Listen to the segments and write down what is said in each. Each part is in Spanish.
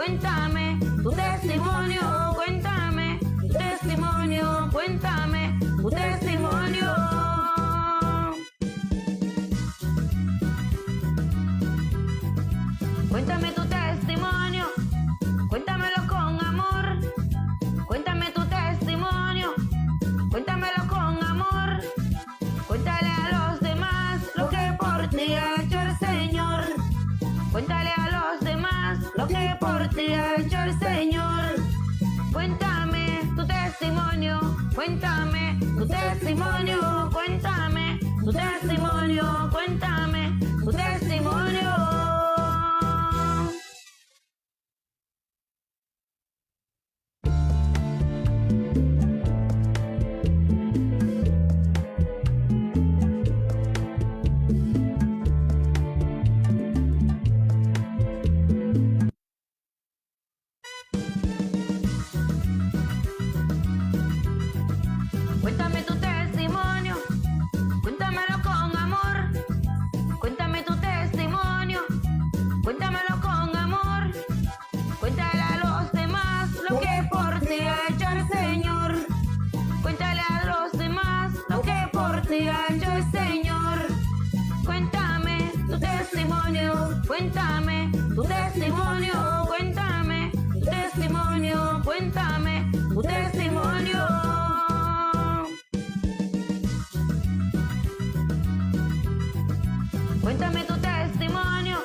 cuéntame tu testimonio, cuéntame tu testimonio, cuéntame tu testimonio. Cuéntame tu testimonio, cuéntamelo con amor. Cuéntame tu testimonio, cuéntamelo con amor. Cuéntale a los demás lo que por ti ha hecho el Señor. Cuéntale a los demás lo que por ti ha hecho el Señor. Cuéntame tu testimonio, cuéntame tu testimonio, cuéntame tu testimonio, cuéntame tu testimonio. Cuéntame tu testimonio, cuéntamelo con amor. Cuéntame tu testimonio, cuéntamelo con amor. Cuéntale a los demás lo que por ti ha hecho el Señor. Cuéntale a los demás lo que por ti ha hecho el Señor. Cuéntame tu testimonio, cuéntame tu testimonio, cuéntame tu testimonio, cuéntame tu testimonio. Cuéntame tu testimonio,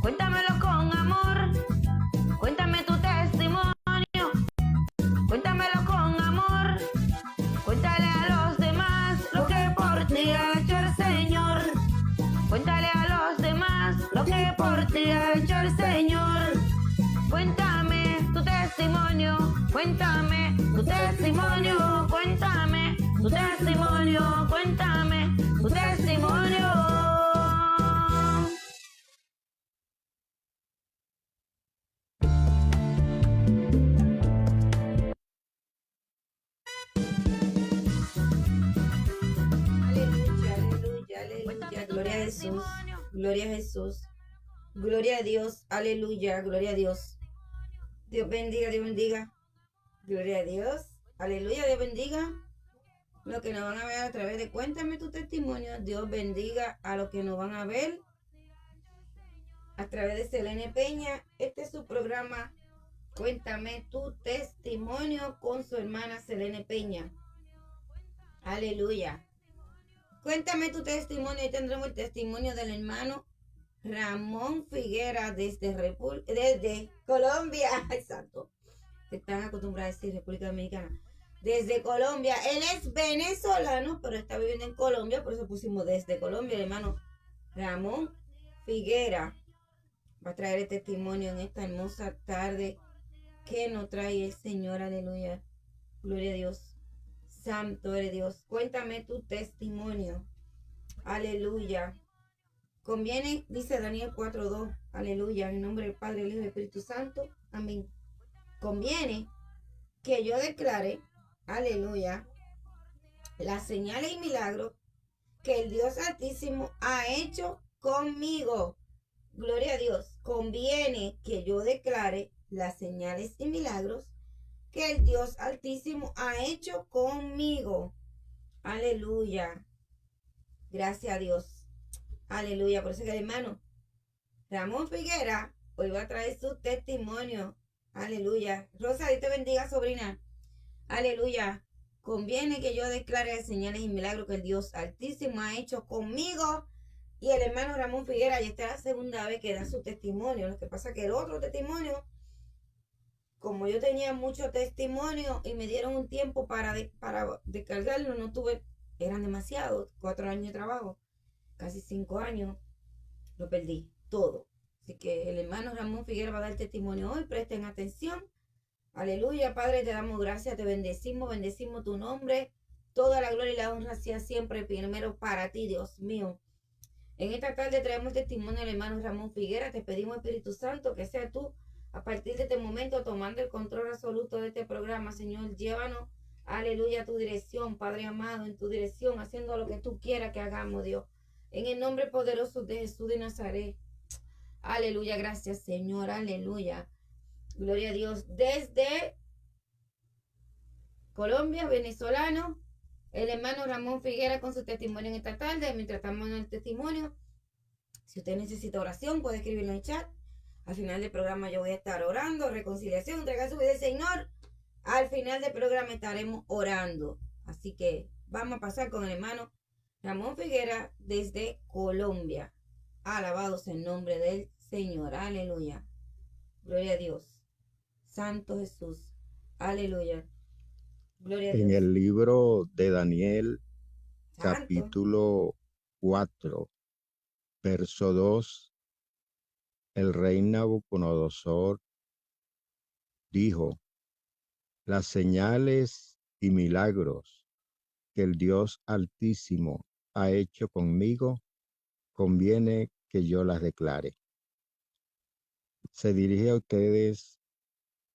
cuéntamelo con amor. Cuéntame tu testimonio, cuéntamelo con amor. Cuéntale a los demás lo que por ti ha hecho el Señor. Cuéntale a los demás lo que por ti ha hecho el Señor. Cuéntame tu testimonio, cuéntame tu testimonio, cuéntame tu testimonio, cuéntame tu testimonio. Aleluya, gloria a Jesús, gloria a Jesús, gloria a Dios, aleluya, gloria a Dios. Dios bendiga, gloria a Dios, aleluya, Dios bendiga. Los que nos van a ver a través de Cuéntame tu testimonio, Dios bendiga a los que nos van a ver a través de Selene Peña. Este es su programa Cuéntame tu testimonio con su hermana Selene Peña. Aleluya. Cuéntame tu testimonio y tendremos el testimonio del hermano Ramón Figuera desde Colombia. Exacto. Están acostumbrados a decir República Dominicana. Desde Colombia. Él es venezolano, pero está viviendo en Colombia, por eso pusimos desde Colombia. El hermano Ramón Figuera va a traer el testimonio en esta hermosa tarde que nos trae el Señor. Aleluya. Gloria a Dios. Santo eres Dios. Cuéntame tu testimonio. Aleluya. Conviene, dice Daniel 4:2. Aleluya. En nombre del Padre, el Hijo y el Espíritu Santo. Amén. Conviene que yo declare, aleluya, las señales y milagros que el Dios Altísimo ha hecho conmigo. Gloria a Dios. Conviene que yo declare las señales y milagros que el Dios Altísimo ha hecho conmigo. Aleluya. Gracias a Dios. Aleluya. Por eso que el hermano Ramón Figuera hoy va a traer su testimonio. Aleluya. Rosa, Dios te bendiga, sobrina. Aleluya. Conviene que yo declare las señales y milagros que el Dios Altísimo ha hecho conmigo. Y el hermano Ramón Figuera ya está la segunda vez que da su testimonio. Lo que pasa es que el otro testimonio, como yo tenía mucho testimonio y me dieron un tiempo para descargarlo, no tuve, eran demasiados, 4 años de trabajo, casi 5 años, lo perdí todo. Así que el hermano Ramón Figuera va a dar testimonio hoy, presten atención. Aleluya, Padre, te damos gracias, te bendecimos tu nombre. Toda la gloria y la honra sea siempre primero para ti, Dios mío. En esta tarde traemos testimonio del hermano Ramón Figuera. Te pedimos, Espíritu Santo, que sea tú, a partir de este momento, tomando el control absoluto de este programa. Señor, llévanos, aleluya, a tu dirección, Padre amado, en tu dirección, haciendo lo que tú quieras que hagamos, Dios. En el nombre poderoso de Jesús de Nazaret. Aleluya, gracias, Señor, aleluya. Gloria a Dios. Desde Colombia, venezolano, el hermano Ramón Figuera con su testimonio en esta tarde. Mientras estamos en el testimonio, si usted necesita oración, puede escribirlo en el chat. Al final del programa yo voy a estar orando, reconciliación, entregar su vida al Señor. Al final del programa estaremos orando. Así que vamos a pasar con el hermano Ramón Figuera desde Colombia. Alabado sea el nombre del Señor. Aleluya. Gloria a Dios. Santo Jesús. Aleluya. Gloria a En Dios. el libro de Daniel, Santo. capítulo 4, verso 2, el rey Nabucodonosor dijo: las señales y milagros que el Dios Altísimo ha hecho conmigo, conviene que yo las declare. Se dirige a ustedes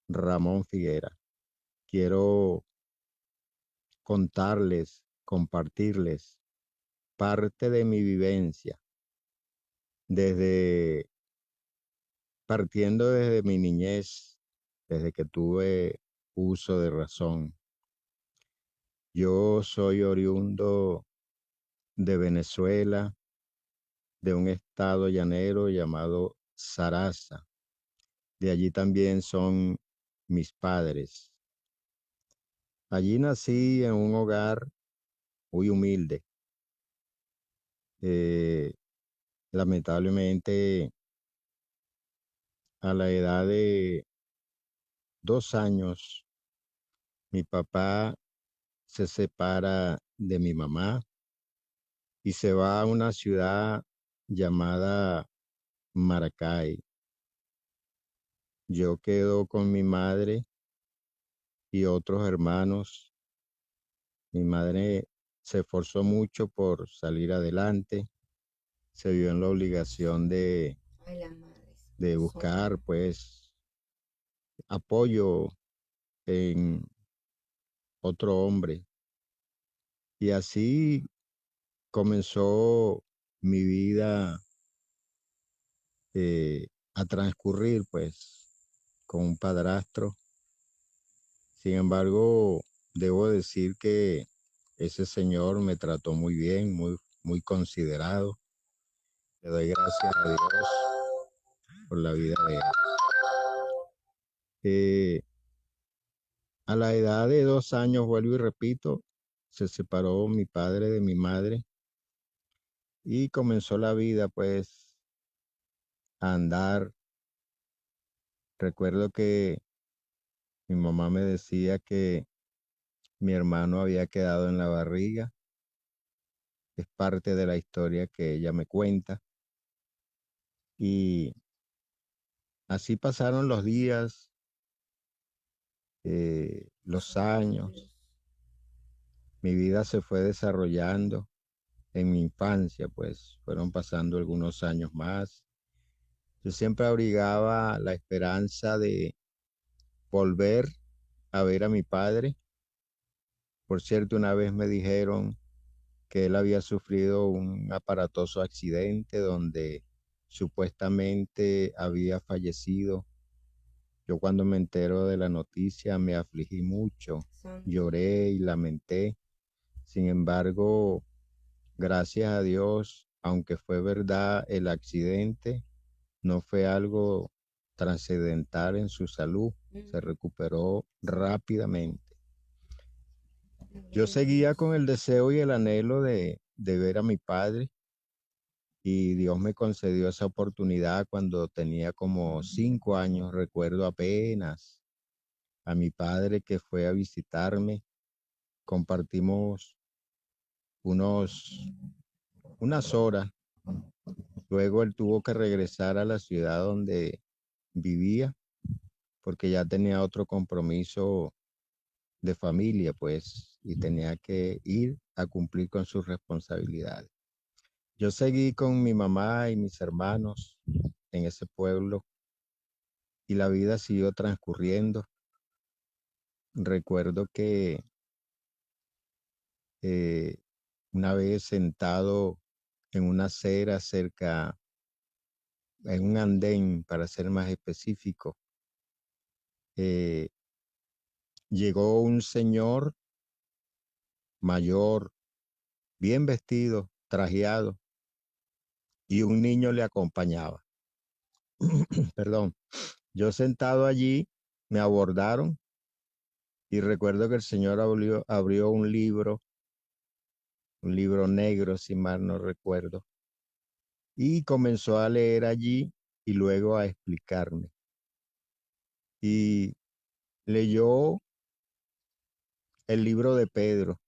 Ramón Figuera. Quiero contarles, compartirles parte de mi vivencia partiendo desde mi niñez, desde que tuve uso de razón. Yo soy oriundo de Venezuela, de un estado llanero llamado Sarasa. De allí también son mis padres. Allí nací en un hogar muy humilde. Lamentablemente, a la edad de 2 años, mi papá se separa de mi mamá y se va a una ciudad llamada Maracay. Yo quedo con mi madre y otros hermanos. Mi madre se esforzó mucho por salir adelante. Se vio en la obligación de buscar, pues, apoyo en otro hombre. Y así comenzó mi vida a transcurrir, pues, con un padrastro. Sin embargo, debo decir que ese señor me trató muy bien, muy considerado. Le doy gracias a Dios por la vida de él. A la edad de 2 años, vuelvo y repito, se separó mi padre de mi madre y comenzó la vida, pues, a andar. Recuerdo que mi mamá me decía que mi hermano había quedado en la barriga. Es parte de la historia que ella me cuenta. Y así pasaron los días, los años. Mi vida se fue desarrollando en mi infancia, pues fueron pasando algunos años más. Yo siempre abrigaba la esperanza de volver a ver a mi padre. Por cierto, una vez me dijeron que él había sufrido un aparatoso accidente donde supuestamente había fallecido. Yo cuando me entero de la noticia me afligí mucho, lloré y lamenté. Sin embargo, gracias a Dios, aunque fue verdad el accidente, no fue algo trascendental en su salud, se recuperó rápidamente. Yo seguía con el deseo y el anhelo de ver a mi padre y Dios me concedió esa oportunidad cuando tenía como 5 años. Recuerdo apenas a mi padre que fue a visitarme. Compartimos unas horas. Luego él tuvo que regresar a la ciudad donde vivía porque ya tenía otro compromiso de familia, pues, y tenía que ir a cumplir con sus responsabilidades. Yo seguí con mi mamá y mis hermanos en ese pueblo y la vida siguió transcurriendo. Recuerdo que una vez sentado en una acera en un andén, para ser más específico, eh, llegó un señor mayor, bien vestido, trajeado, y un niño le acompañaba. Perdón, yo sentado allí, me abordaron y recuerdo que el señor abrió un libro negro, si mal no recuerdo, y comenzó a leer allí y luego a explicarme. Y leyó el libro de Pedro,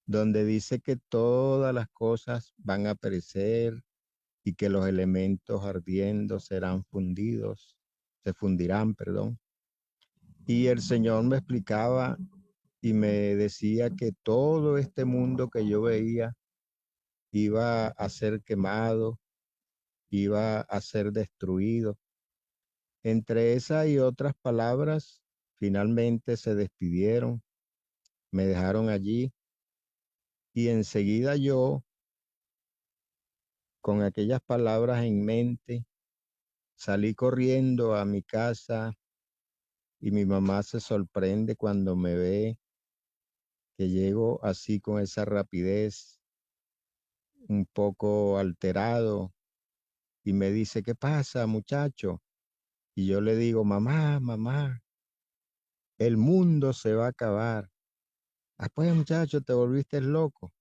donde dice que todas las cosas van a perecer y que los elementos ardiendo se fundirán, perdón. Y el Señor me explicaba y me decía que todo este mundo que yo veía iba a ser quemado, iba a ser destruido. Entre esas y otras palabras, finalmente se despidieron, me dejaron allí y enseguida yo, con aquellas palabras en mente, salí corriendo a mi casa y mi mamá se sorprende cuando me ve que llego así con esa rapidez, un poco alterado, y me dice, ¿qué pasa, muchacho? Y yo le digo, mamá, mamá, el mundo se va a acabar. Ah, pues, muchacho, te volviste loco.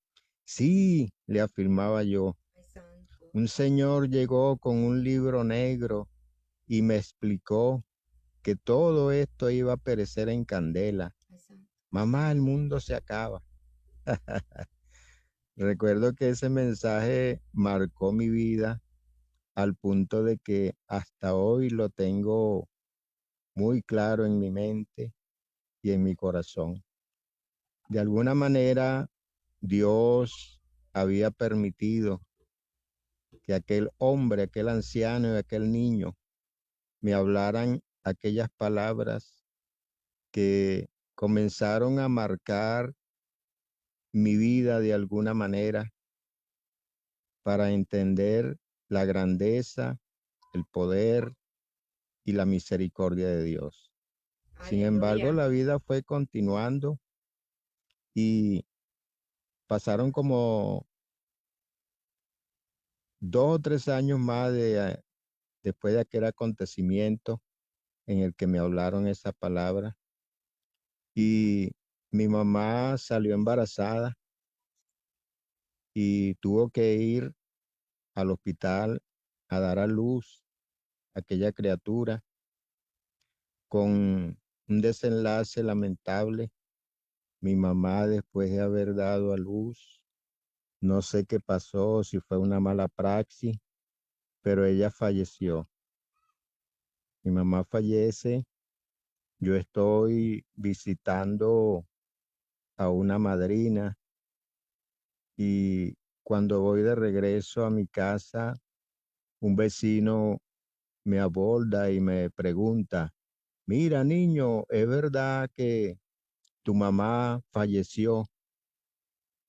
Sí, le afirmaba yo. Ay, santo. Un señor llegó con un libro negro y me explicó que todo esto iba a perecer en candela. Ay, santo. Mamá, el mundo se acaba. Recuerdo que ese mensaje marcó mi vida al punto de que hasta hoy lo tengo muy claro en mi mente y en mi corazón. De alguna manera, Dios había permitido que aquel hombre, aquel anciano y aquel niño me hablaran aquellas palabras que comenzaron a marcar mi vida de alguna manera para entender la grandeza, el poder y la misericordia de Dios. Sin embargo, Aleluya. la vida fue continuando y pasaron como 2 o 3 años más después de aquel acontecimiento en el que me hablaron esa palabra y mi mamá salió embarazada y tuvo que ir al hospital a dar a luz a aquella criatura con un desenlace lamentable. Mi mamá, después de haber dado a luz, no sé qué pasó, si fue una mala praxis, pero ella falleció. Mi mamá fallece, yo estoy visitando a una madrina y cuando voy de regreso a mi casa, un vecino me aborda y me pregunta, mira niño, ¿es verdad que tu mamá falleció?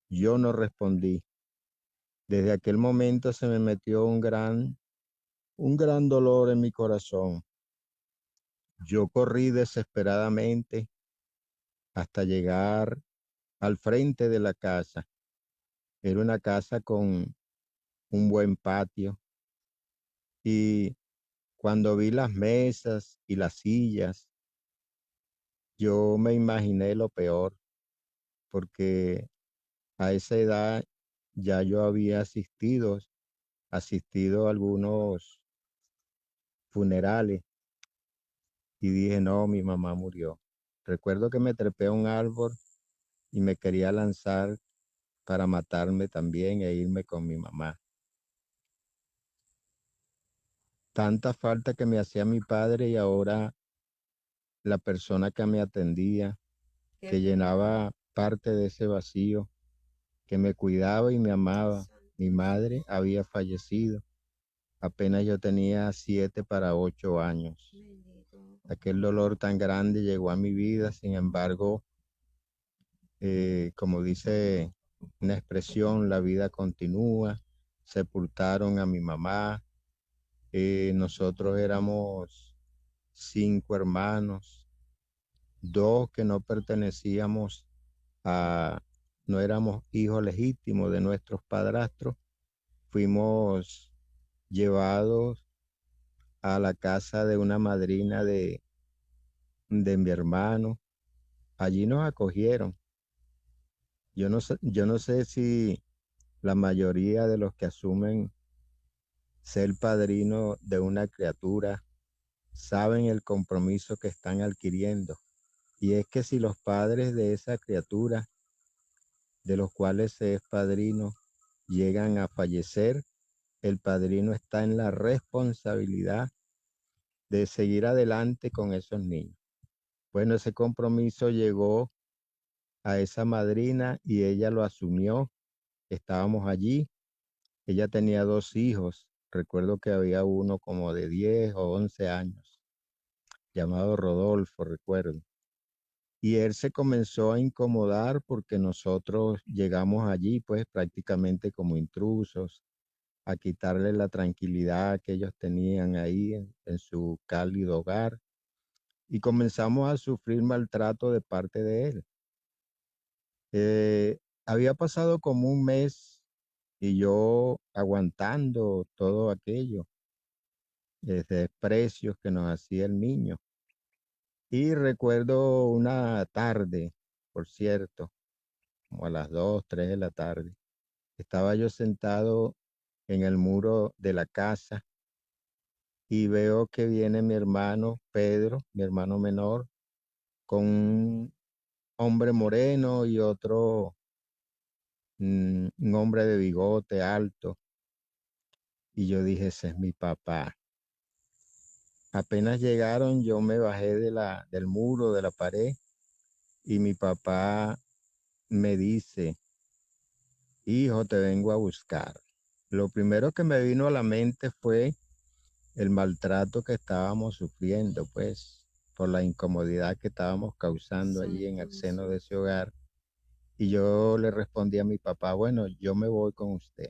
Yo no respondí. Desde aquel momento se me metió un gran dolor en mi corazón. Yo corrí desesperadamente hasta llegar al frente de la casa. Era una casa con un buen patio y cuando vi las mesas y las sillas, yo me imaginé lo peor porque a esa edad ya yo había asistido a algunos funerales y dije, no, mi mamá murió. Recuerdo que me trepé a un árbol y me quería lanzar para matarme también e irme con mi mamá. Tanta falta que me hacía mi padre y ahora la persona que me atendía, Qué que pena. llenaba parte de ese vacío, que me cuidaba y me amaba. Santo. Mi madre había fallecido. Apenas yo tenía 7 para 8 años. Bendito. Aquel dolor tan grande llegó a mi vida, sin embargo, como dice una expresión, la vida continúa. Sepultaron a mi mamá. Nosotros éramos 5 hermanos, 2 que no pertenecíamos a, no éramos hijos legítimos de nuestros padrastros, fuimos llevados a la casa de una madrina de mi hermano. Allí nos acogieron. Yo no sé si la mayoría de los que asumen ser padrino de una criatura saben el compromiso que están adquiriendo. Y es que si los padres de esa criatura, de los cuales se es padrino, llegan a fallecer, el padrino está en la responsabilidad de seguir adelante con esos niños. Bueno, ese compromiso llegó a esa madrina y ella lo asumió. Estábamos allí. Ella tenía 2 hijos. Recuerdo que había uno como de 10 o 11 años, llamado Rodolfo, recuerdo. Y él se comenzó a incomodar porque nosotros llegamos allí pues prácticamente como intrusos, a quitarle la tranquilidad que ellos tenían ahí en su cálido hogar, y comenzamos a sufrir maltrato de parte de él. Había pasado como un mes y yo aguantando todo aquello, desprecios que nos hacía el niño. Y recuerdo una tarde, por cierto, como a las 2, 3 de la tarde, estaba yo sentado en el muro de la casa y veo que viene mi hermano Pedro, mi hermano menor, con un hombre moreno y otro, un hombre de bigote alto. Y yo dije, ese es mi papá. Apenas llegaron, yo me bajé del muro, de la pared, y mi papá me dice, hijo, te vengo a buscar. Lo primero que me vino a la mente fue el maltrato que estábamos sufriendo, pues, por la incomodidad que estábamos causando allí en el seno de ese hogar. Y yo le respondí a mi papá, bueno, yo me voy con usted.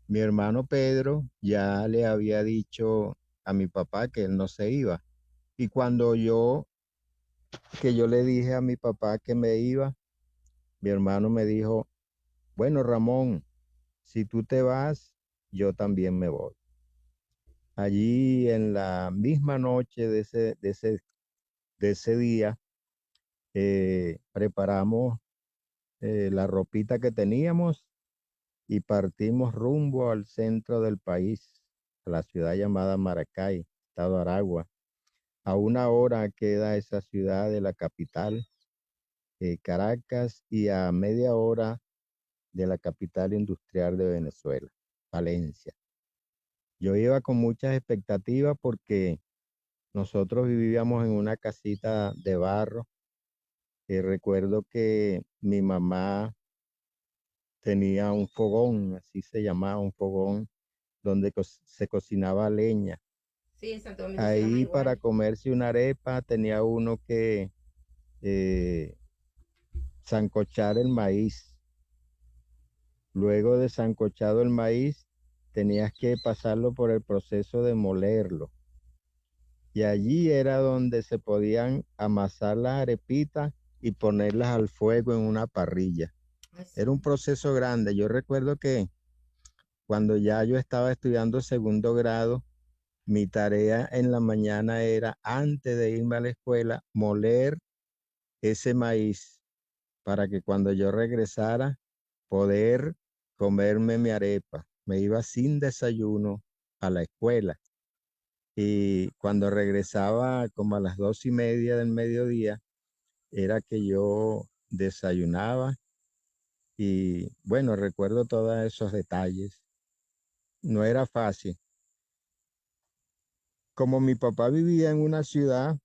Mi hermano Pedro ya le había dicho a mi papá que él no se iba. Y cuando que yo le dije a mi papá que me iba, mi hermano me dijo, bueno, Ramón, si tú te vas, yo también me voy. Allí en la misma noche de ese día, preparamos la ropita que teníamos y partimos rumbo al centro del país, a la ciudad llamada Maracay, estado Aragua. A 1 hora queda esa ciudad de la capital, Caracas, y a media hora de la capital industrial de Venezuela, Valencia. Yo iba con muchas expectativas porque nosotros vivíamos en una casita de barro. Recuerdo que mi mamá tenía un fogón, así se llamaba, un fogón donde se cocinaba leña. Sí, en Santo Domingo se llama Ahí para igual. comerse una arepa tenía uno que eh, sancochar el maíz. Luego de sancochado el maíz, tenías que pasarlo por el proceso de molerlo. Y allí era donde se podían amasar las arepitas y ponerlas al fuego en una parrilla. Era un proceso grande. Yo recuerdo que cuando ya yo estaba estudiando segundo grado, mi tarea en la mañana era, antes de irme a la escuela, moler ese maíz para que cuando yo regresara, poder comerme mi arepa. Me iba sin desayuno a la escuela. Y cuando regresaba como a las 2:30 del mediodía, era que yo desayunaba. Y bueno, recuerdo todos esos detalles. No era fácil. Como mi papá vivía en una ciudad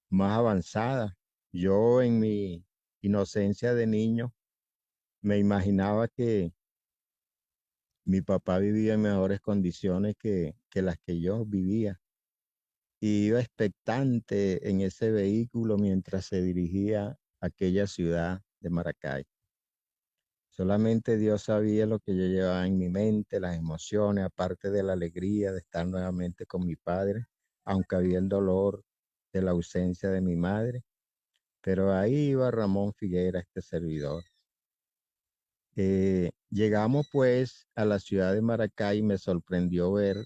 más avanzada, yo en mi inocencia de niño me imaginaba que mi papá vivía en mejores condiciones que las que yo vivía. Y iba expectante en ese vehículo mientras se dirigía a aquella ciudad de Maracay. Solamente Dios sabía lo que yo llevaba en mi mente, las emociones, aparte de la alegría de estar nuevamente con mi padre, aunque había el dolor de la ausencia de mi madre, pero ahí iba Ramón Figuera, este servidor. Llegamos pues a la ciudad de Maracay y me sorprendió ver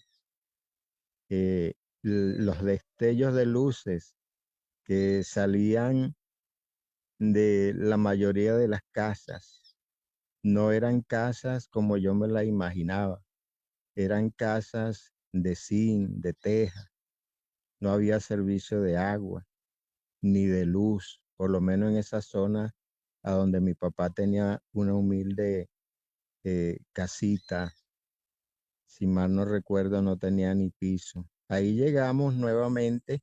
eh, los destellos de luces que salían de la mayoría de las casas. No eran casas como yo me las imaginaba, eran casas de zinc, de teja. No había servicio de agua ni de luz, por lo menos en esa zona a donde mi papá tenía una humilde casita. Si mal no recuerdo, no tenía ni piso. Ahí llegamos nuevamente.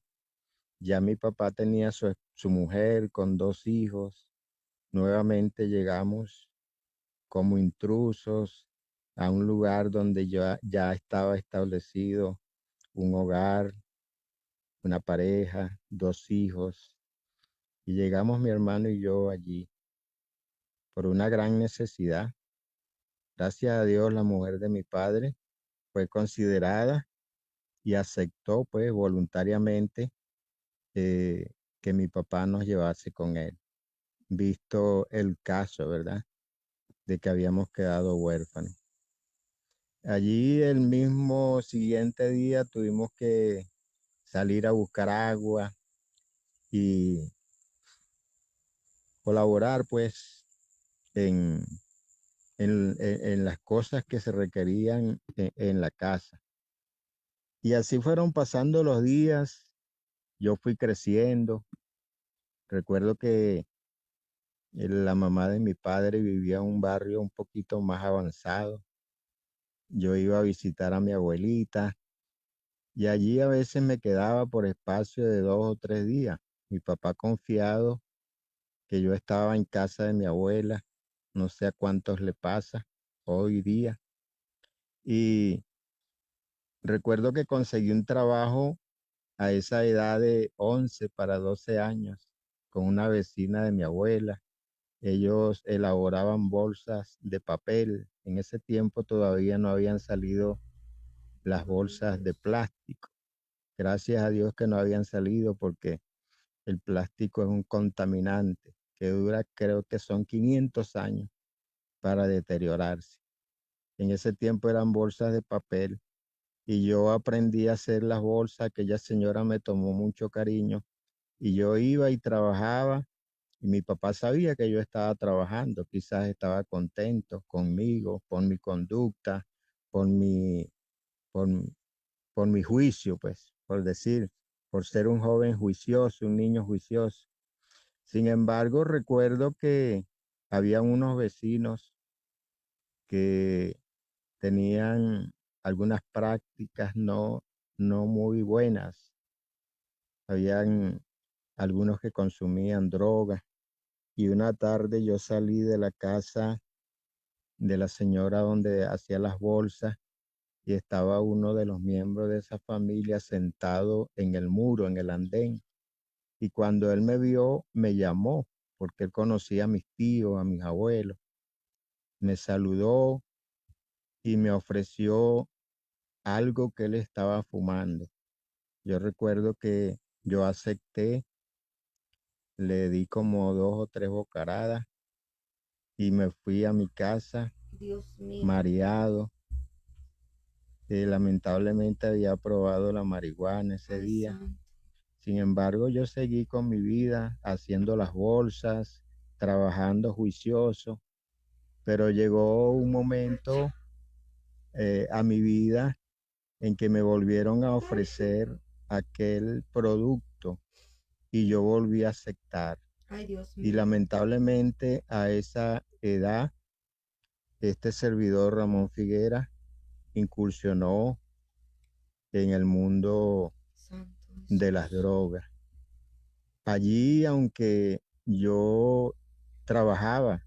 Ya mi papá tenía su mujer con 2 hijos. Nuevamente llegamos como intrusos a un lugar donde ya estaba establecido un hogar, una pareja, 2 hijos. Y llegamos mi hermano y yo allí por una gran necesidad. Gracias a Dios, la mujer de mi padre fue considerada y aceptó pues voluntariamente que mi papá nos llevase con él, visto el caso, ¿verdad? De que habíamos quedado huérfanos. Allí el mismo siguiente día tuvimos que salir a buscar agua y colaborar pues en, en las cosas que se requerían en la casa. Y así fueron pasando los días, yo fui creciendo. Recuerdo que la mamá de mi padre vivía en un barrio un poquito más avanzado. Yo iba a visitar a mi abuelita y allí a veces me quedaba por espacio de 2 o 3 días. Mi papá confiado que yo estaba en casa de mi abuela, no sé a cuántos le pasa hoy día. Y recuerdo que conseguí un trabajo a esa edad de 11 para 12 años con una vecina de mi abuela. Ellos elaboraban bolsas de papel. En ese tiempo todavía no habían salido las bolsas de plástico. Gracias a Dios que no habían salido porque el plástico es un contaminante que dura, creo que son 500 años para deteriorarse. En ese tiempo eran bolsas de papel y yo aprendí a hacer las bolsas. Aquella señora me tomó mucho cariño y yo iba y trabajaba y mi papá sabía que yo estaba trabajando, quizás estaba contento conmigo, por mi conducta, por mi, por, por mi juicio, pues, por decir, por ser un joven juicioso, un niño juicioso. Sin embargo, recuerdo que había unos vecinos que tenían algunas prácticas no muy buenas. Habían algunos que consumían drogas y una tarde yo salí de la casa de la señora donde hacía las bolsas y estaba uno de los miembros de esa familia sentado en el muro, en el andén. Y cuando él me vio, me llamó porque él conocía a mis tíos, a mis abuelos. Me saludó y me ofreció algo que él estaba fumando. Yo recuerdo que yo acepté, le di como 2 o 3 bocaradas y me fui a mi casa Dios mío. mareado. Lamentablemente había probado la marihuana ese Ay, día. santo. Sin embargo, yo seguí con mi vida, haciendo las bolsas, trabajando juicioso, pero llegó un momento a mi vida en que me volvieron a ofrecer aquel producto y yo volví a aceptar. Ay, Dios Y mío. lamentablemente a esa edad, este servidor Ramón Figuera incursionó en el mundo Santo de las Jesús. drogas. Allí, aunque yo trabajaba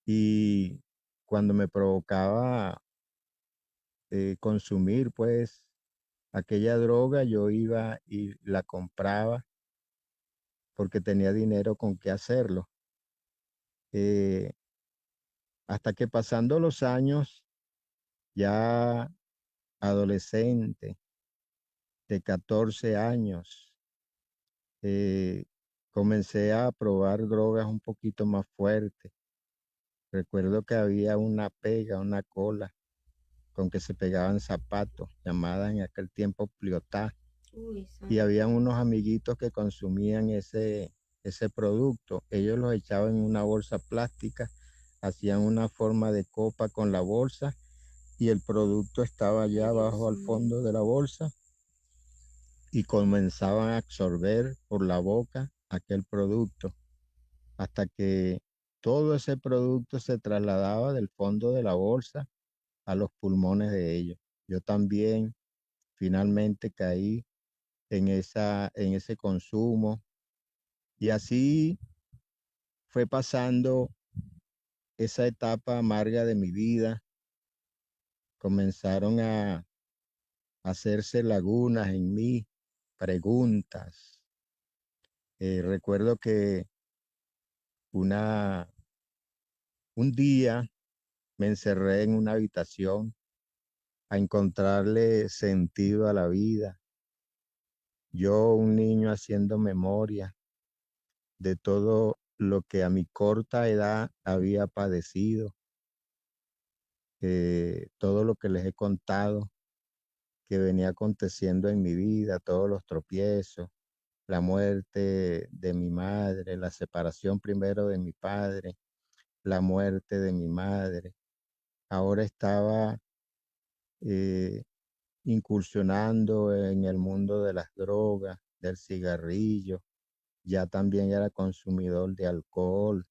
y cuando me provocaba consumir, pues, aquella droga, yo iba y la compraba porque tenía dinero con qué hacerlo. Eh, hasta que pasando los años, ya adolescente, de 14 años, comencé a probar drogas un poquito más fuertes. Recuerdo que había una pega, una cola con que se pegaban zapatos, llamada en aquel tiempo pliotá, Uy, y santo. habían unos amiguitos que consumían ese producto. Ellos los echaban en una bolsa plástica, hacían una forma de copa con la bolsa y el producto estaba Ay, allá Dios abajo al mío. fondo de la bolsa y comenzaban a absorber por la boca aquel producto hasta que todo ese producto se trasladaba del fondo de la bolsa a los pulmones de ellos. Yo también finalmente caí en ese consumo y así fue pasando esa etapa amarga de mi vida. Comenzaron a hacerse lagunas en mí, preguntas. Recuerdo que una, un día me encerré en una habitación a encontrarle sentido a la vida. Yo, un niño, haciendo memoria de todo lo que a mi corta edad había padecido, todo lo que les he contado que venía aconteciendo en mi vida, todos los tropiezos, la muerte de mi madre, la separación primero de mi padre, la muerte de mi madre. Ahora estaba eh, incursionando en el mundo de las drogas, del cigarrillo, ya también era consumidor de alcohol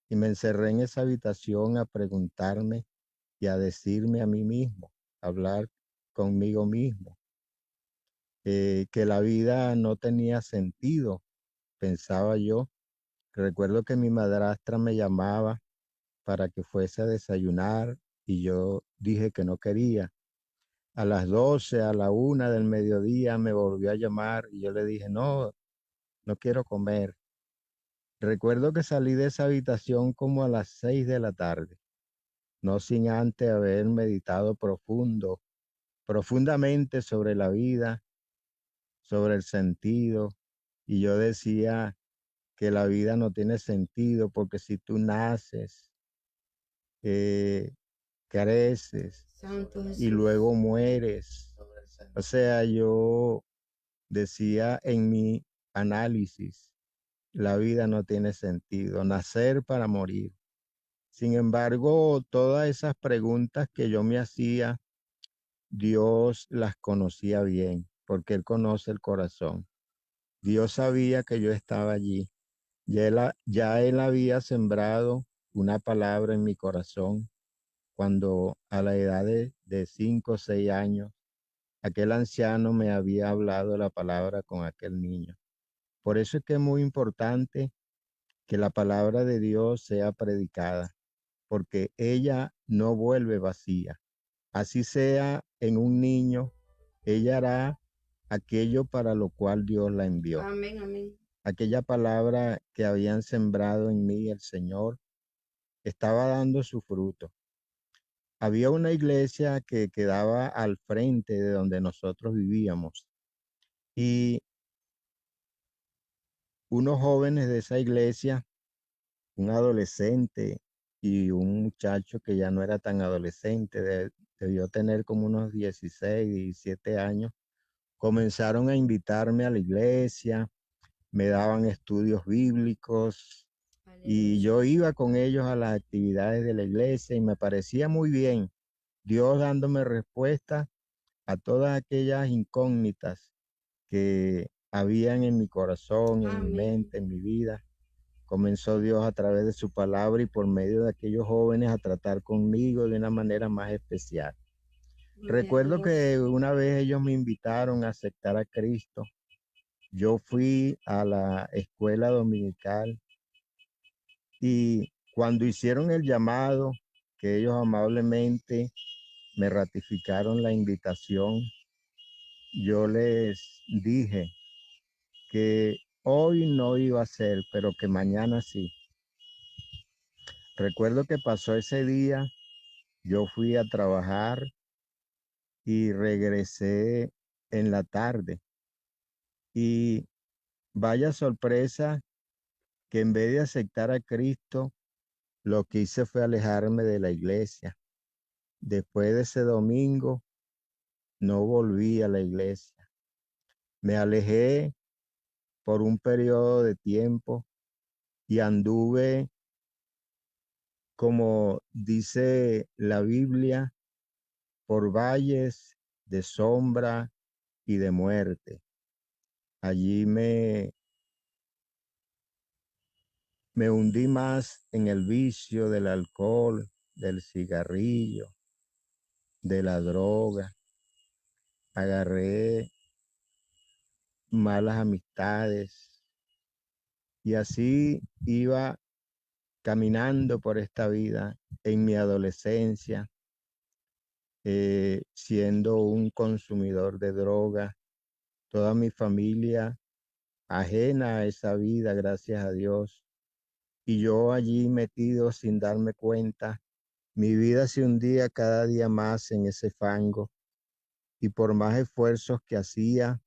y me encerré en esa habitación a preguntarme y a decirme a mí mismo, a hablar conmigo mismo, que la vida no tenía sentido, pensaba yo. Recuerdo que mi madrastra me llamaba para que fuese a desayunar y yo dije que no quería. A las 12, a la 1 del mediodía me volvió a llamar y yo le dije, no, no quiero comer. Recuerdo que salí de esa habitación como a las 6 de la tarde, no sin antes haber meditado profundamente sobre la vida, sobre el sentido. Y yo decía que la vida no tiene sentido porque si tú naces, eh, creces Santo y Jesús. luego mueres. O sea, yo decía en mi análisis, la vida no tiene sentido, nacer para morir. Sin embargo, todas esas preguntas que yo me hacía, Dios las conocía bien, porque Él conoce el corazón. Dios sabía que yo estaba allí. Ya él había sembrado una palabra en mi corazón cuando a la edad de 5 o 6 años, aquel anciano me había hablado la palabra con aquel niño. Por eso es que es muy importante que la palabra de Dios sea predicada, porque ella no vuelve vacía. Así sea en un niño, ella hará aquello para lo cual Dios la envió. Amén, amén. Aquella palabra que habían sembrado en mí el Señor estaba dando su fruto. Había una iglesia que quedaba al frente de donde nosotros vivíamos y unos jóvenes de esa iglesia, un adolescente y un muchacho que ya no era tan adolescente, debió tener como unos 16, 17 años, comenzaron a invitarme a la iglesia, me daban estudios bíblicos y Aleluya. yo iba con ellos a las actividades de la iglesia y me parecía muy bien, Dios dándome respuesta a todas aquellas incógnitas que habían en mi corazón, en mi Amén. mente, en mi vida. Comenzó Dios a través de su palabra y por medio de aquellos jóvenes a tratar conmigo de una manera más especial. Gloria a Recuerdo Dios. que una vez ellos me invitaron a aceptar a Cristo. Yo fui a la escuela dominical y cuando hicieron el llamado, que ellos amablemente me ratificaron la invitación, yo les dije que hoy no iba a ser, pero que mañana sí. Recuerdo que pasó ese día, yo fui a trabajar y regresé en la tarde. Y vaya sorpresa que en vez de aceptar a Cristo, lo que hice fue alejarme de la iglesia. Después de ese domingo, no volví a la iglesia. Me alejé por un periodo de tiempo y anduve, como dice la Biblia, por valles de sombra y de muerte. Allí me hundí más en el vicio del alcohol, del cigarrillo, de la droga. Agarré malas amistades y así iba caminando por esta vida en mi adolescencia, siendo un consumidor de droga. Toda mi familia ajena a esa vida, gracias a Dios. Y yo allí metido sin darme cuenta. Mi vida se hundía cada día más en ese fango y por más esfuerzos que hacía,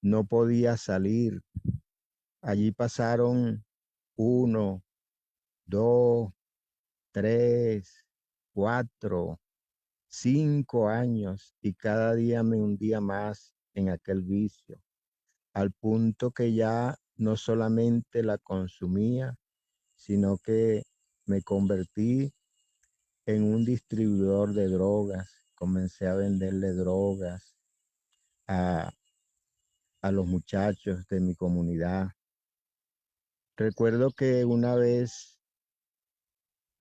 no podía salir. Allí pasaron 1, 2, 3, 4, 5 años y cada día me hundía más en aquel vicio, al punto que ya no solamente la consumía, sino que me convertí en un distribuidor de drogas. Comencé a venderle drogas a, a los muchachos de mi comunidad. Recuerdo que una vez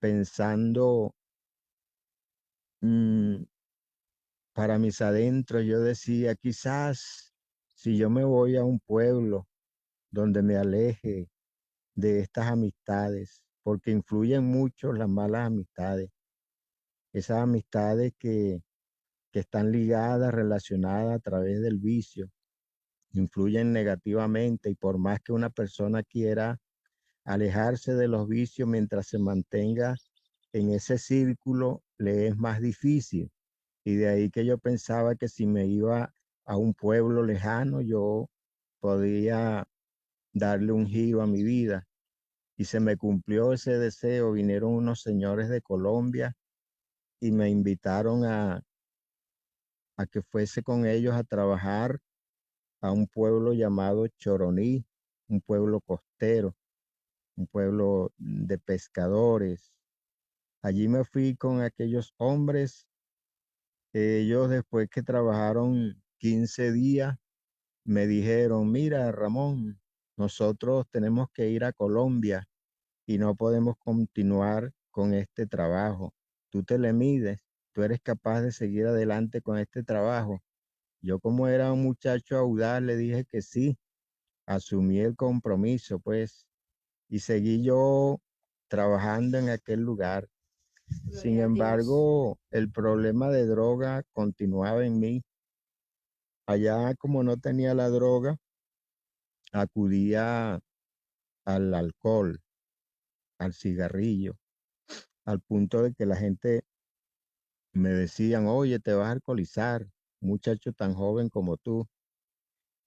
pensando mm, para mis adentros, yo decía, quizás si yo me voy a un pueblo donde me aleje de estas amistades, porque influyen mucho las malas amistades, esas amistades que están ligadas, relacionadas a través del vicio, influyen negativamente y por más que una persona quiera alejarse de los vicios mientras se mantenga en ese círculo, le es más difícil. Y de ahí que yo pensaba que si me iba a un pueblo lejano, yo podía darle un giro a mi vida. Y se me cumplió ese deseo. Vinieron unos señores de Colombia y me invitaron a que fuese con ellos a trabajar a un pueblo llamado Choroní, un pueblo costero, un pueblo de pescadores. Allí me fui con aquellos hombres. Ellos después que trabajaron 15 días, me dijeron, mira, Ramón, nosotros tenemos que ir a Colombia y no podemos continuar con este trabajo. Tú te le mides, tú eres capaz de seguir adelante con este trabajo. Yo como era un muchacho audaz, le dije que sí, asumí el compromiso, pues, y seguí yo trabajando en aquel lugar. Sin Gloria a Dios. embargo, el problema de droga continuaba en mí. Allá como no tenía la droga, acudía al alcohol, al cigarrillo, al punto de que la gente me decían, oye, te vas a alcoholizar, muchacho tan joven como tú.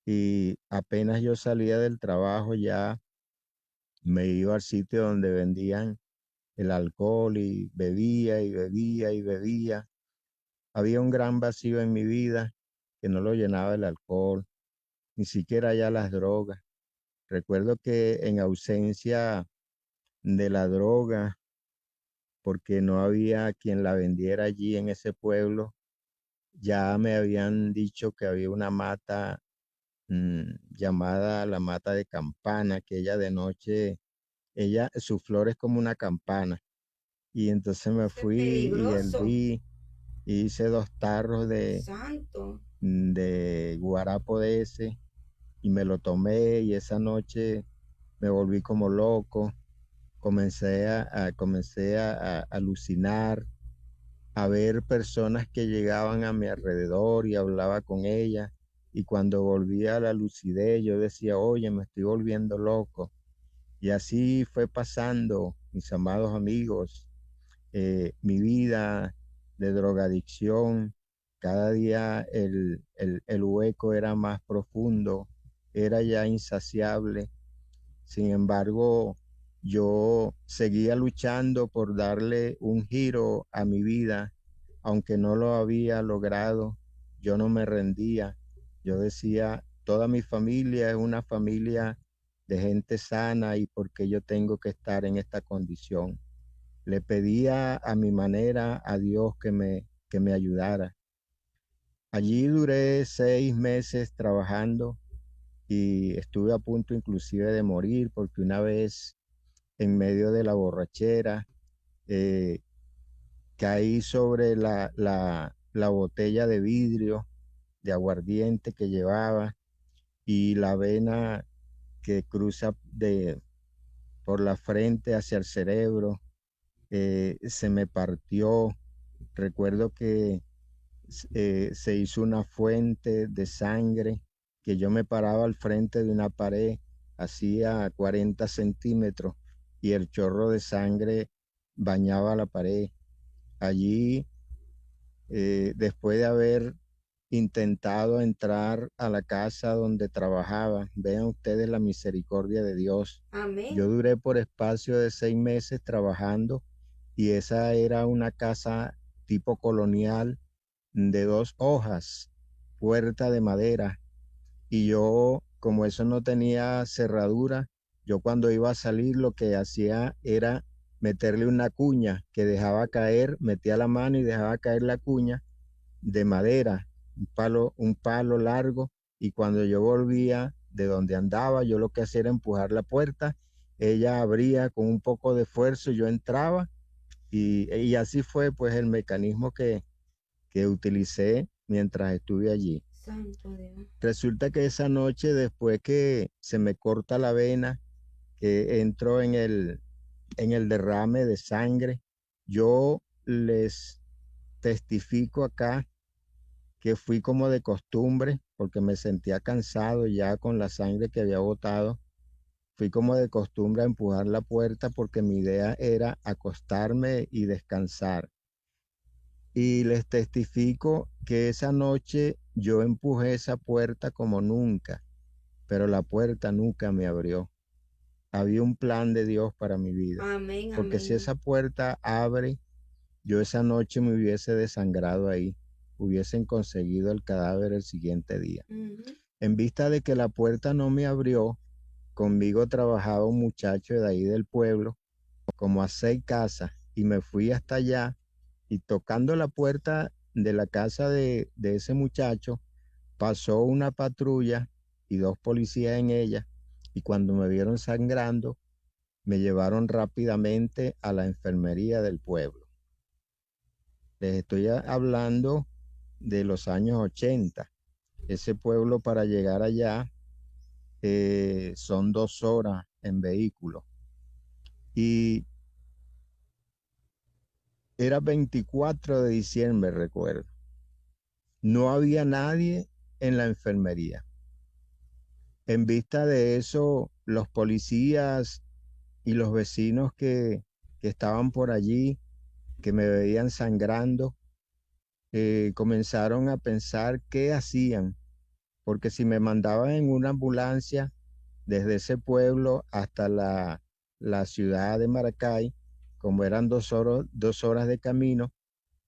Y apenas yo salía del trabajo ya me iba al sitio donde vendían el alcohol y bebía y bebía y bebía. Había un gran vacío en mi vida que no lo llenaba el alcohol, ni siquiera ya las drogas. Recuerdo que en ausencia de la droga, porque no había quien la vendiera allí en ese pueblo, ya me habían dicho que había una mata llamada la mata de campana, que ella de noche, su flor es como una campana. Y entonces me Eso es fui y peligroso. herví, hice 2 tarros Santo. de guarapo de ese y me lo tomé y esa noche me volví como loco, comencé a alucinar, a ver personas que llegaban a mi alrededor y hablaba con ellas. Y cuando volvía a la lucidez, yo decía, oye, me estoy volviendo loco. Y así fue pasando, mis amados amigos, mi vida de drogadicción cada día el hueco era más profundo, era ya insaciable. Sin embargo, yo seguía luchando por darle un giro a mi vida, aunque no lo había logrado. Yo no me rendía. Yo decía, toda mi familia es una familia de gente sana y por qué yo tengo que estar en esta condición. Le pedía a mi manera a Dios que me ayudara. Allí duré 6 meses trabajando y estuve a punto inclusive de morir porque una vez en medio de la borrachera eh, caí sobre la botella de vidrio de aguardiente que llevaba y la vena que cruza por la frente hacia el cerebro se me partió. Recuerdo que se hizo una fuente de sangre que yo me paraba al frente de una pared, hacía 40 centímetros y el chorro de sangre bañaba la pared. Allí, después de haber intentado entrar a la casa donde trabajaba, vean ustedes la misericordia de Dios. Amén. Yo duré por espacio de 6 meses trabajando y esa era una casa tipo colonial de 2 hojas, puerta de madera. Y yo, como eso no tenía cerradura, yo cuando iba a salir lo que hacía era meterle una cuña que dejaba caer, metía la mano y dejaba caer la cuña de madera, un palo largo, y cuando yo volvía de donde andaba, yo lo que hacía era empujar la puerta, ella abría con un poco de esfuerzo, yo entraba y así fue pues el mecanismo que utilicé mientras estuve allí. Santo Dios. Resulta que esa noche, después que se me corta la vena, que entró en el derrame de sangre, yo les testifico acá que fui como de costumbre, porque me sentía cansado ya con la sangre que había botado. Fui como de costumbre a empujar la puerta porque mi idea era acostarme y descansar. Y les testifico que esa noche yo empujé esa puerta como nunca, pero la puerta nunca me abrió. Había un plan de Dios para mi vida, Amén, porque amén. si esa puerta abre, yo esa noche me hubiese desangrado ahí, hubiesen conseguido el cadáver el siguiente día. Ujú. En vista de que la puerta no me abrió, conmigo trabajaba un muchacho de ahí del pueblo, como a 6 casas, y me fui hasta allá y tocando la puerta de la casa de ese muchacho, pasó una patrulla y 2 policías en ella, y cuando me vieron sangrando, me llevaron rápidamente a la enfermería del pueblo. Les estoy hablando de los años 80. Ese pueblo para llegar allá son 2 horas en vehículo. Y era 24 de diciembre, recuerdo. No había nadie en la enfermería. En vista de eso, los policías y los vecinos que estaban por allí, que me veían sangrando, comenzaron a pensar qué hacían, porque si me mandaban en una ambulancia desde ese pueblo hasta la ciudad de Maracay, como eran 2 horas de camino,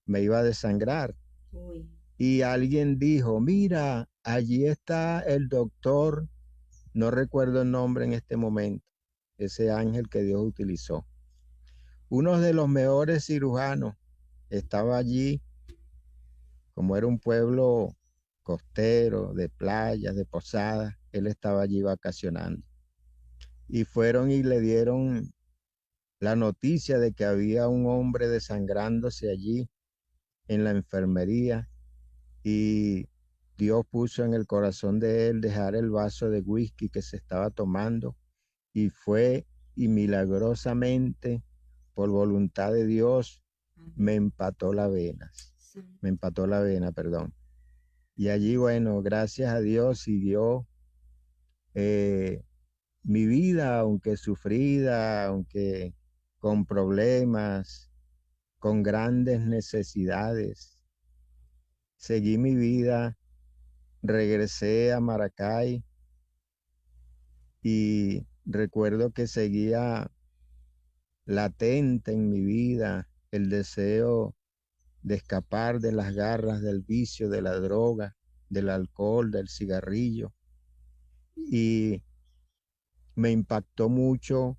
me iba a desangrar. Uy. Y alguien dijo, mira, allí está el doctor, no recuerdo el nombre en este momento, ese ángel que Dios utilizó. Uno de los mejores cirujanos estaba allí, como era un pueblo costero, de playas, de posadas, él estaba allí vacacionando. Y fueron y le dieron la noticia de que había un hombre desangrándose allí en la enfermería y Dios puso en el corazón de él dejar el vaso de whisky que se estaba tomando y fue y milagrosamente, por voluntad de Dios, me empató la vena. Me empató la vena, perdón. Y allí, bueno, gracias a Dios siguió mi vida, aunque sufrida, aunque con problemas, con grandes necesidades. seguí mi vida, regresé a Maracay y recuerdo que seguía latente en mi vida el deseo de escapar de las garras del vicio, de la droga, del alcohol, del cigarrillo. Y me impactó mucho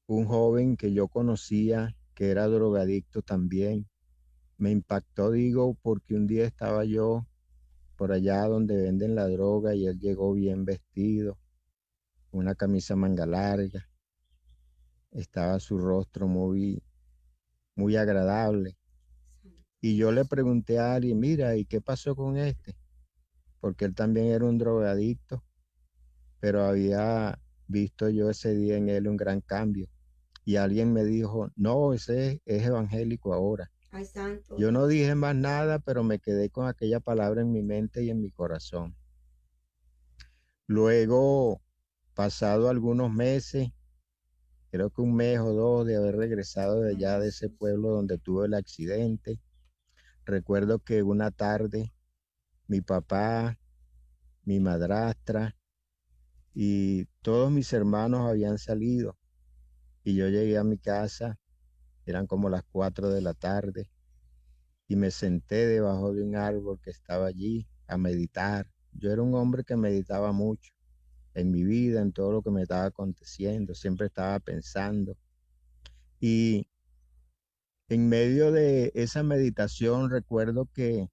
un joven que yo conocía que era drogadicto también. Me impactó, digo, porque un día estaba yo por allá donde venden la droga y él llegó bien vestido, una camisa manga larga, estaba su rostro muy agradable. Y yo le pregunté a alguien, mira, ¿y qué pasó con este? Porque él también era un drogadicto, pero había visto yo ese día en él un gran cambio. Y alguien me dijo, no, ese es evangélico ahora. Ay, santo Yo no Dios. dije más nada, pero me quedé con aquella palabra en mi mente y en mi corazón. Luego, pasado algunos meses, creo que un mes o dos de haber regresado de allá de ese pueblo donde tuve el accidente, recuerdo que una tarde mi papá, mi madrastra y todos mis hermanos habían salido y yo llegué a mi casa, eran como las 4 de la tarde y me senté debajo de un árbol que estaba allí a meditar. Yo era un hombre que meditaba mucho en mi vida, en todo lo que me estaba aconteciendo, siempre estaba pensando. Y en medio de esa meditación recuerdo que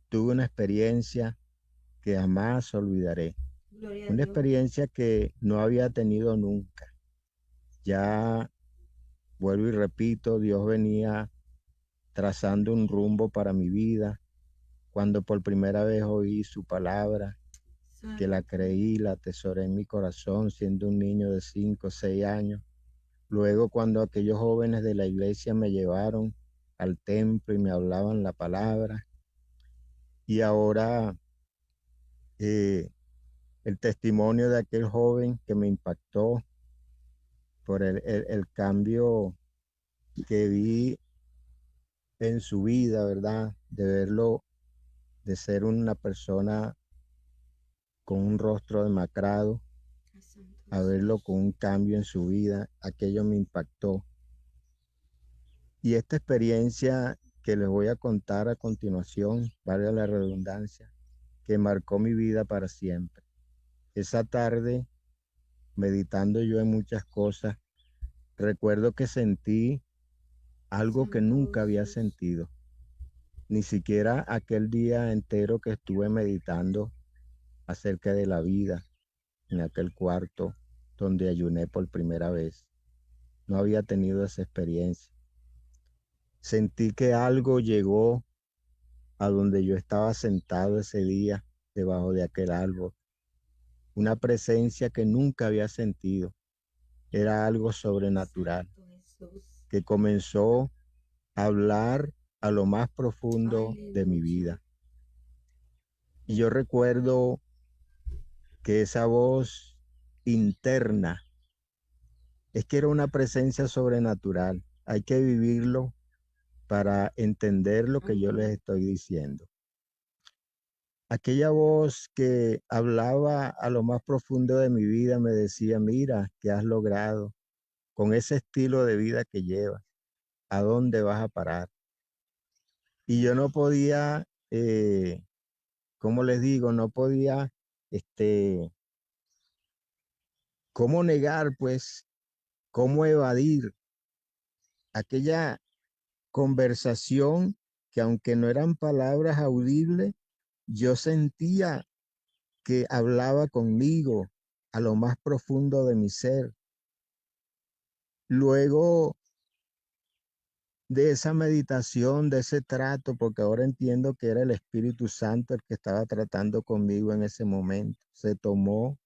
tuve una experiencia que jamás olvidaré, Gloria a una Dios. experiencia que no había tenido nunca. Ya vuelvo y repito, Dios venía trazando un rumbo para mi vida. Cuando por primera vez oí su palabra, que la Santo. creí, la atesoré en mi corazón siendo un niño de 5 o 6 años. Luego cuando aquellos jóvenes de la iglesia me llevaron al templo y me hablaban la palabra. Y ahora eh, el testimonio de aquel joven que me impactó por el cambio que vi en su vida, ¿verdad? De verlo, de ser una persona con un rostro demacrado, Ay, santo a verlo Jesús. con un cambio en su vida, aquello me impactó. Y esta experiencia que les voy a contar a continuación, valga la redundancia, que marcó mi vida para siempre. Esa tarde, meditando yo en muchas cosas, recuerdo que sentí algo que Santo nunca había Jesús. sentido, ni siquiera aquel día entero que estuve meditando acerca de la vida en aquel cuarto donde ayuné por primera vez. No había tenido esa experiencia. Sentí que algo llegó a donde yo estaba sentado ese día, debajo de aquel árbol. Una presencia que nunca había sentido. Era algo sobrenatural, Santo Jesús. que comenzó a hablar a lo más profundo de mi Aleluya. vida. Y yo recuerdo que esa voz interna, es que era una presencia sobrenatural. Hay que vivirlo para entender lo que yo les Amén. estoy diciendo. Aquella voz que hablaba a lo más profundo de mi vida me decía, mira, ¿qué has logrado con ese estilo de vida que llevas? ¿A dónde vas a parar? Y yo no podía, ¿cómo les digo? No podía, ¿cómo negar, pues, cómo evadir aquella conversación que aunque no eran palabras audibles, yo sentía que hablaba conmigo a lo más profundo de mi ser. Luego de esa meditación, de ese trato, porque ahora entiendo que era el Espíritu Santo el que estaba tratando conmigo en ese momento. Se tomó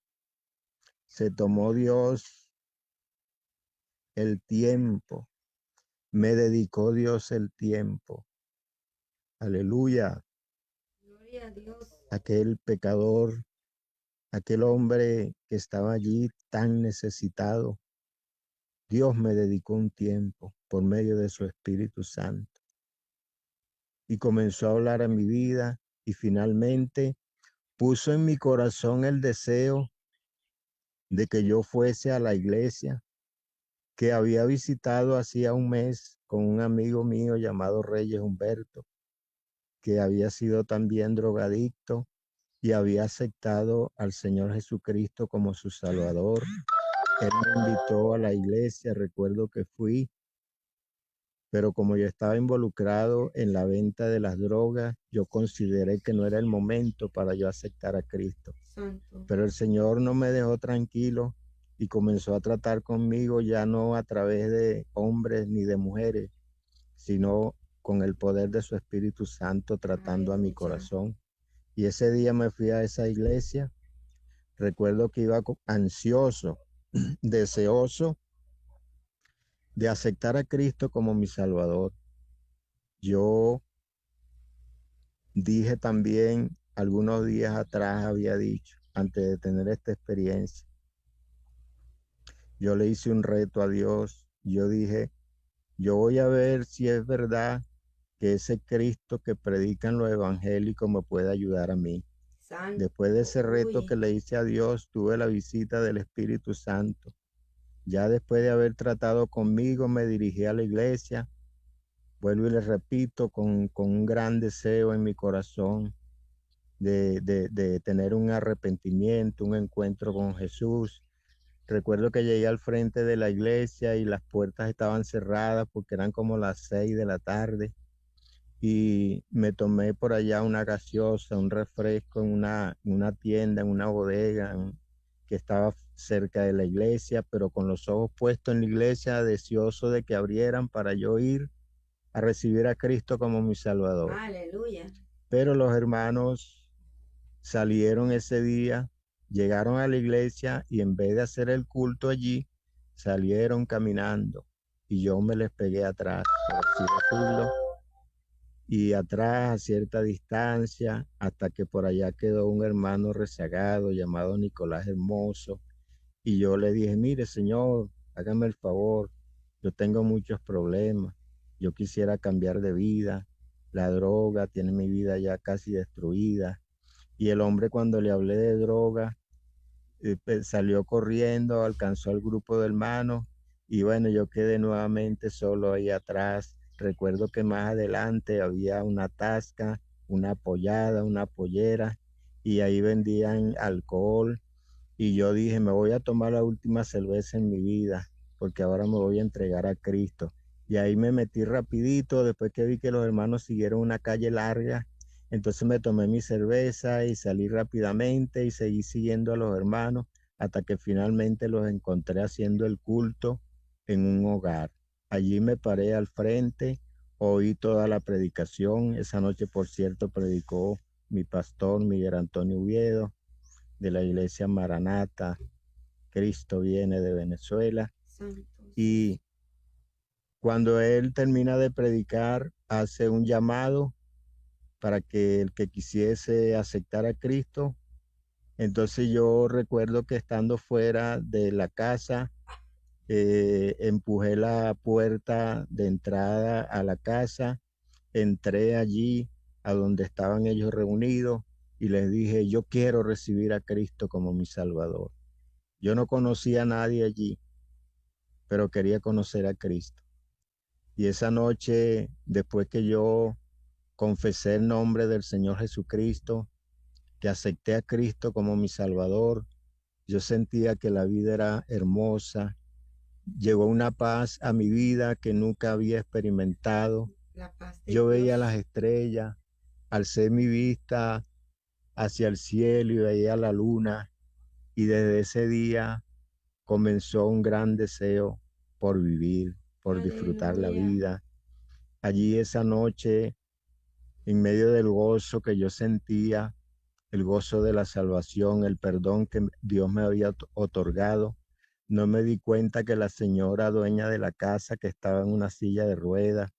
Dios el tiempo, me dedicó Dios el tiempo. Aleluya. Gloria a Dios. Aquel pecador, aquel hombre que estaba allí tan necesitado, Dios me dedicó un tiempo por medio de su Espíritu Santo. y comenzó a hablar a mi vida y finalmente puso en mi corazón el deseo de que yo fuese a la iglesia que había visitado hacía un mes con un amigo mío llamado Reyes Humberto, que había sido también drogadicto y había aceptado al Señor Jesucristo como su Salvador. Él me invitó a la iglesia, recuerdo que fui, pero como yo estaba involucrado en la venta de las drogas, yo consideré que no era el momento para yo aceptar a Cristo. Santo. Pero el Señor no me dejó tranquilo y comenzó a tratar conmigo ya no a través de hombres ni de mujeres, sino con el poder de su Espíritu Santo tratando a mi Aleluya. corazón. Y ese día me fui a esa iglesia. Recuerdo que iba ansioso, deseoso de aceptar a Cristo como mi Salvador. Yo dije también, algunos días atrás había dicho, antes de tener esta experiencia, yo le hice un reto a Dios. Yo dije, yo voy a ver si es verdad que ese Cristo que predican los evangélicos me puede ayudar a mí. Santo. Después de ese reto Uy. que le hice a Dios, tuve la visita del Espíritu Santo. Ya después de haber tratado conmigo, me dirigí a la iglesia. Vuelvo y les repito, con un gran deseo en mi corazón de tener un arrepentimiento, un encuentro con Jesús. Recuerdo que llegué al frente de la iglesia y las puertas estaban cerradas porque eran como las 6 de la tarde. Y me tomé por allá una gaseosa, un refresco en una tienda, en una bodega que estaba cerca de la iglesia, pero con los ojos puestos en la iglesia, deseoso de que abrieran para yo ir a recibir a Cristo como mi Salvador. Aleluya. Pero los hermanos salieron ese día, llegaron a la iglesia y en vez de hacer el culto allí, salieron caminando y yo me les pegué atrás, por así decirlo, y atrás a cierta distancia, hasta que por allá quedó un hermano rezagado llamado Nicolás Hermoso, y yo le dije, mire señor, hágame el favor, yo tengo muchos problemas, yo quisiera cambiar de vida, la droga tiene mi vida ya casi destruida, y el hombre cuando le hablé de droga, salió corriendo, alcanzó al grupo de hermanos, y bueno, yo quedé nuevamente solo ahí atrás. Recuerdo que más adelante había una tasca, una pollada, una pollera, y ahí vendían alcohol. Y yo dije, me voy a tomar la última cerveza en mi vida, porque ahora me voy a entregar a Cristo. Y ahí me metí rapidito, después que vi que los hermanos siguieron una calle larga, entonces me tomé mi cerveza y salí rápidamente y seguí siguiendo a los hermanos hasta que finalmente los encontré haciendo el culto en un hogar. Allí me paré al frente, oí toda la predicación. Esa noche, por cierto, predicó mi pastor Miguel Antonio Oviedo de la iglesia Maranata. Cristo viene de Venezuela. Santo. Y cuando él termina de predicar, hace un llamado para que el que quisiese aceptar a Cristo. Entonces yo recuerdo que estando fuera de la casa, empujé la puerta de entrada a la casa, entré allí a donde estaban ellos reunidos y les dije, yo quiero recibir a Cristo como mi Salvador. Yo no conocía a nadie allí, pero quería conocer a Cristo. Y esa noche, después que yo confesé el nombre del Señor Jesucristo, que acepté a Cristo como mi Salvador, yo sentía que la vida era hermosa. Llegó una paz a mi vida que nunca había experimentado. La paz de Yo veía Dios. las estrellas, alcé mi vista hacia el cielo y veía la luna. Y desde ese día comenzó un gran deseo por vivir, por disfrutar la Aleluya. vida. Allí esa noche, en medio del gozo que yo sentía, el gozo de la salvación, el perdón que Dios me había otorgado, no me di cuenta que la señora dueña de la casa, que estaba en una silla de ruedas,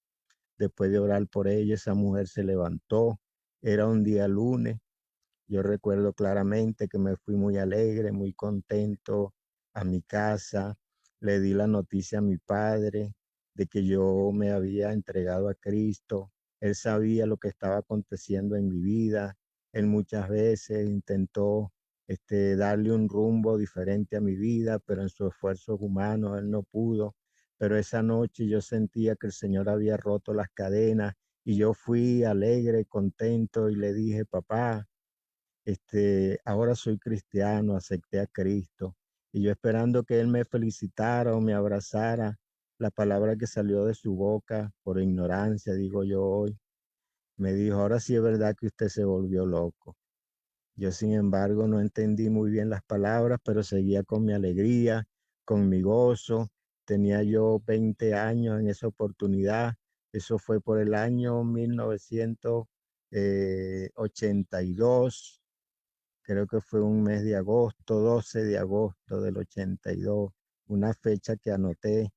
después de orar por ella, esa mujer se levantó. Era un día lunes. Yo recuerdo claramente que me fui muy alegre, muy contento a mi casa. Le di la noticia a mi padre de que yo me había entregado a Cristo. Él sabía lo que estaba aconteciendo en mi vida. Él muchas veces intentó darle un rumbo diferente a mi vida, pero en sus esfuerzos humanos él no pudo. Pero esa noche yo sentía que el Señor había roto las cadenas y yo fui alegre, contento y le dije, papá, ahora soy cristiano, acepté a Cristo. Y yo esperando que él me felicitara o me abrazara, la palabra que salió de su boca por ignorancia, digo yo hoy, me dijo, ahora sí es verdad que usted se volvió loco. Yo, sin embargo, no entendí muy bien las palabras, pero seguía con mi alegría, con mi gozo. Tenía yo 20 años en esa oportunidad. Eso fue por el año 1982. Creo que fue un mes de agosto, 12 de agosto del 82. Una fecha que anoté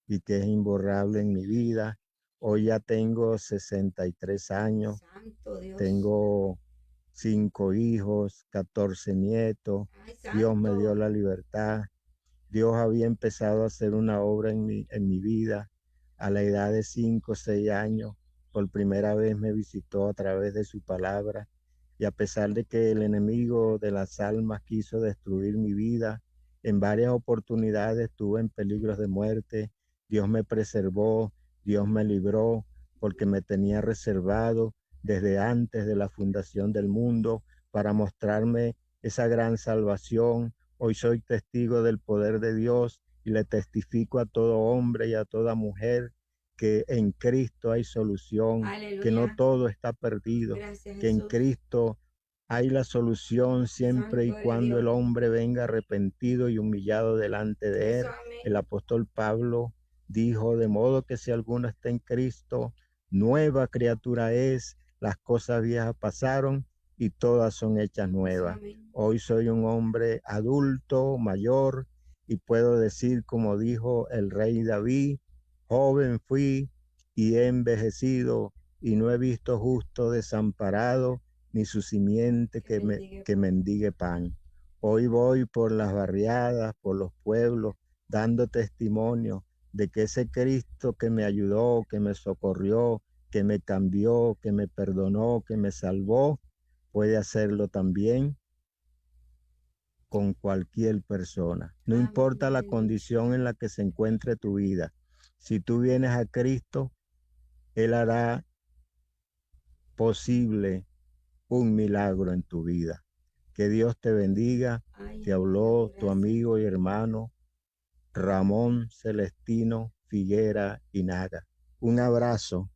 y que es imborrable en mi vida. Hoy ya tengo 63 años, Santo Dios. tengo 5 hijos, 14 nietos. Ay, Dios me dio santo. la libertad. Dios había empezado a hacer una obra en mi vida a la edad de 5 o 6 años. Por primera vez me visitó a través de su palabra. Y a pesar de que el enemigo de las almas quiso destruir mi vida, en varias oportunidades estuve en peligros de muerte. Dios me preservó, Dios me libró, porque me tenía reservado desde antes de la fundación del mundo para mostrarme esa gran salvación. Hoy soy testigo del poder de Dios y le testifico a todo hombre y a toda mujer que en Cristo hay solución, que no Aleluya. todo está perdido, Gracias, que en Jesús. Cristo hay la solución siempre y Santo eres cuando el Dios. hombre venga arrepentido y humillado delante de Eso, él. El amén. apóstol Pablo dijo, de modo que si alguno está en Cristo, nueva criatura es, las cosas viejas pasaron y todas son hechas Eso, nuevas. amén. Hoy soy un hombre adulto, mayor, y puedo decir, como dijo el rey David, joven fui y he envejecido y no he visto justo desamparado, ni su simiente Que bendiga. que mendigue pan. Hoy voy por las barriadas, por los pueblos, dando testimonio de que ese Cristo que me ayudó, que me socorrió, que me cambió, que me perdonó, que me salvó, puede hacerlo también con cualquier persona. No importa la Amén. condición en la que se encuentre tu vida. Si tú vienes a Cristo, Él hará posible un milagro en tu vida. Que Dios te bendiga. Ay, Te amén. habló tu Gracias. amigo y hermano Ramón Celestino Figuera Inaga. Un abrazo.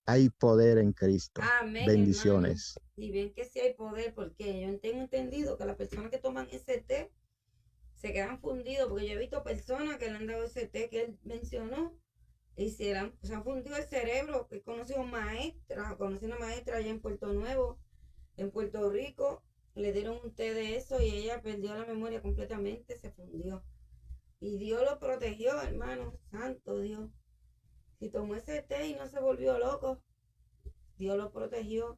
Hay poder en Cristo. Amén, hermano. Bendiciones. Y bien que sí hay poder, porque yo tengo entendido que las personas que toman ese té se quedan fundidos, porque yo he visto personas que le han dado ese té que él mencionó y se han fundido el cerebro. He conocido maestras, conocí una maestra allá en Puerto Nuevo, en Puerto Rico, le dieron un té de eso y ella perdió la memoria completamente, se fundió. Y Dios lo protegió, hermano, santo Dios. Si tomó ese té y no se volvió loco, Dios lo protegió.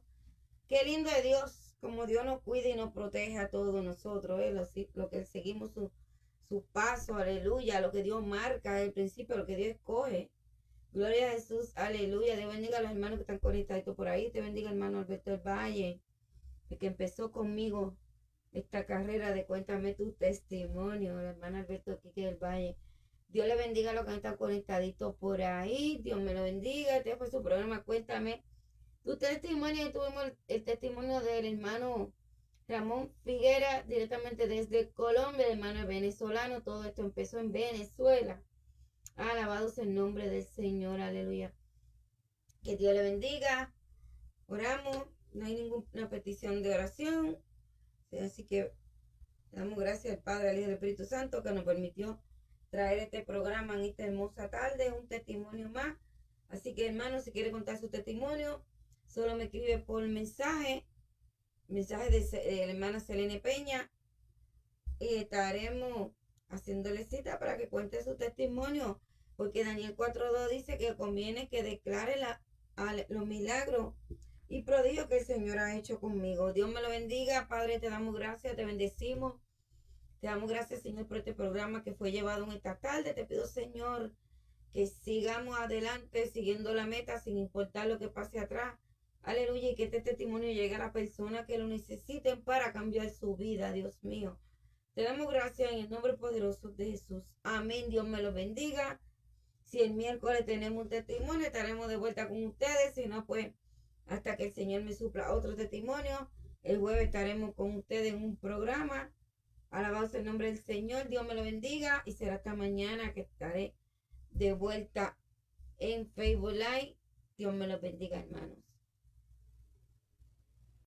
Qué lindo es Dios, como Dios nos cuida y nos protege a todos nosotros, lo que seguimos su paso, aleluya, lo que Dios marca, el principio, lo que Dios escoge. Gloria a Jesús, aleluya. Dios bendiga a los hermanos que están conectados por ahí. Te bendiga, hermano Alberto del Valle, el que empezó conmigo esta carrera de Cuéntame tu testimonio, la hermana Alberto Quique del Valle. Dios le bendiga a los que están conectaditos por ahí. Dios me lo bendiga. Este fue su programa Cuéntame tu testimonio. Y tuvimos el testimonio del hermano Ramón Figuera, directamente desde Colombia, el hermano venezolano. Todo esto empezó en Venezuela. Alabado sea el nombre del Señor, aleluya. Que Dios le bendiga. Oramos, no hay ninguna petición de oración. Así que damos gracias al Padre, al Hijo y al Espíritu Santo que nos permitió traer este programa en esta hermosa tarde, un testimonio más. Así que, hermano, si quiere contar su testimonio, solo me escribe por mensaje de la hermana Selene Peña, y estaremos haciéndole cita para que cuente su testimonio, porque Daniel 4:2 dice que conviene que declare los milagros y prodigios que el Señor ha hecho conmigo. Dios me lo bendiga. Padre, te damos gracias, te bendecimos. Te damos gracias, Señor, por este programa que fue llevado en esta tarde. Te pido, Señor, que sigamos adelante, siguiendo la meta, sin importar lo que pase atrás. Aleluya, y que este testimonio llegue a las personas que lo necesiten para cambiar su vida, Dios mío. Te damos gracias en el nombre poderoso de Jesús. Amén. Dios me los bendiga. Si el miércoles tenemos un testimonio, estaremos de vuelta con ustedes. Si no, pues hasta que el Señor me supla otro testimonio. El jueves estaremos con ustedes en un programa. Alabado sea el nombre del Señor. Dios me lo bendiga. Y será hasta mañana que estaré de vuelta en Facebook Live. Dios me lo bendiga, hermanos.